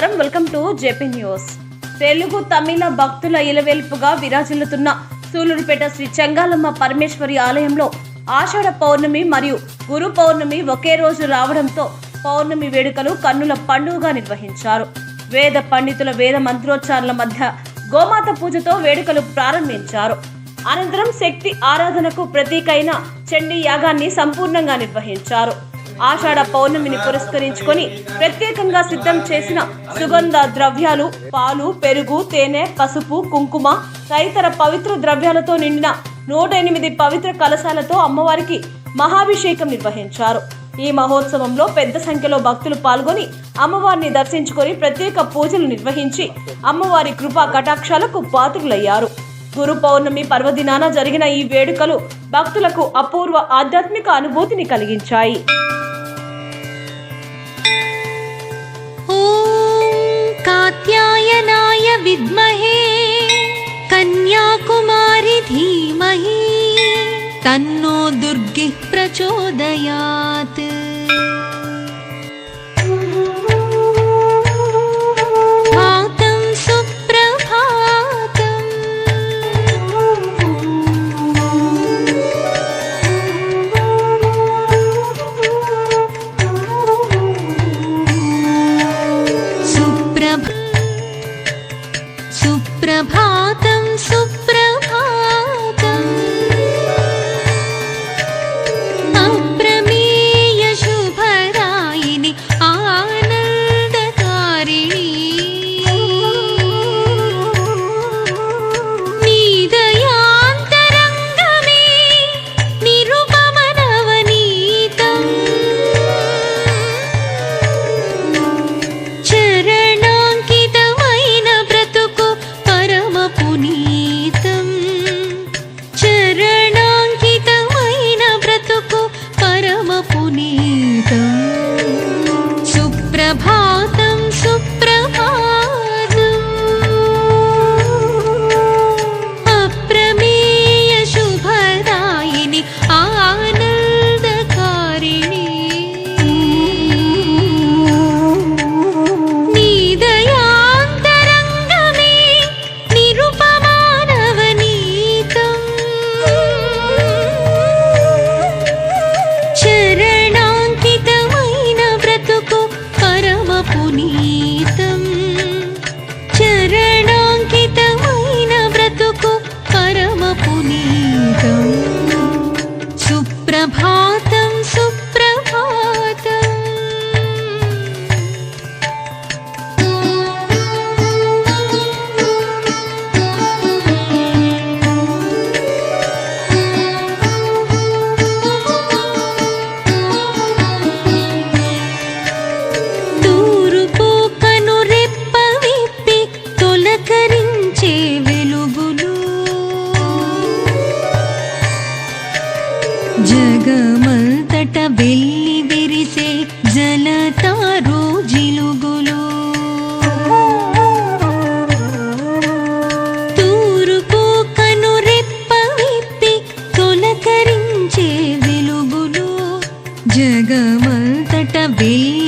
నమస్కారం, welcome to JP news. Telugu Tamil భక్తుల ఇలవెల్పుగా విరాజిల్లుతున్న సూలూరుపేట శ్రీ చెంగాలమ్మ పరమేశ్వరి ఆలయంలో ఆషాఢ పౌర్ణమి మరియు గురు పౌర్ణమి ఒకే రోజు రావడంతో పౌర్ణమి వేడుకలు కన్నుల పండుగగా నిర్వహించారు. వేద పండితుల వేద మంత్రోచ్చారణల మధ్య గోమాత పూజతో వేడుకలు ప్రారంభించారు. అనంతరం శక్తి ఆరాధనకు ప్రతీకైన చండీ యాగాన్ని సంపూర్ణంగా నిర్వహించారు. ఆషాఢ పౌర్ణమిని పురస్కరించుకొని ప్రత్యేకంగా సిద్ధం చేసిన సుగంధ ద్రవ్యాలు, పాలు, పెరుగు, తేనె, పసుపు, కుంకుమ తదితర పవిత్ర ద్రవ్యాలతో నిండిన 108 పవిత్ర కలశాలతో అమ్మవారికి మహాభిషేకం నిర్వహించారు. ఈ మహోత్సవంలో పెద్ద సంఖ్యలో భక్తులు పాల్గొని అమ్మవారిని దర్శించుకొని ప్రత్యేక పూజలు నిర్వహించి అమ్మవారి కృపా కటాక్షాలకు పాత్రులయ్యారు. గురు పౌర్ణమి పర్వదినాన జరిగిన ఈ వేడుకలు భక్తులకు అపూర్వ ఆధ్యాత్మిక అనుభూతిని కలిగించాయి. कात्यायनाय विद्महे कन्याकुमारी धीमहि तन्नो दुर्गिः प्रचोदयात्। भातं सुप्रभातम् सुप्रभातं सुप्रभातम् अप्रमेय शुभदायिनि आनन्दकारिणी नीदयान्तरङ्गमे निरुपमनवनीतम् चरणाङ्कितमैन ब्रतुकु पुनीतम् चरणाङ्कितमैन ब्रतुकु परम पुनीतम् सुप्रभातं सुप्रभातम् अप्रमेय शुभदायिनि आनन्दकारिणी नीदयान्तरङ्गमे निरुपमानवनीतम् चरणाङ्कितमैन ब्रतुकु परम पुनीतम् चरणाङ्कितमैन ब्रतुकु परम पुनीतम् सुप्रभातं सुप्रभातम् కరించే వెలుగులు జగమంతట వెల్లి విరిసే జలతారు జిలుగులు తూర్పు కనురెప్ప విప్పి తొలకరించే వెలుగులు జగమంతట వెల్లి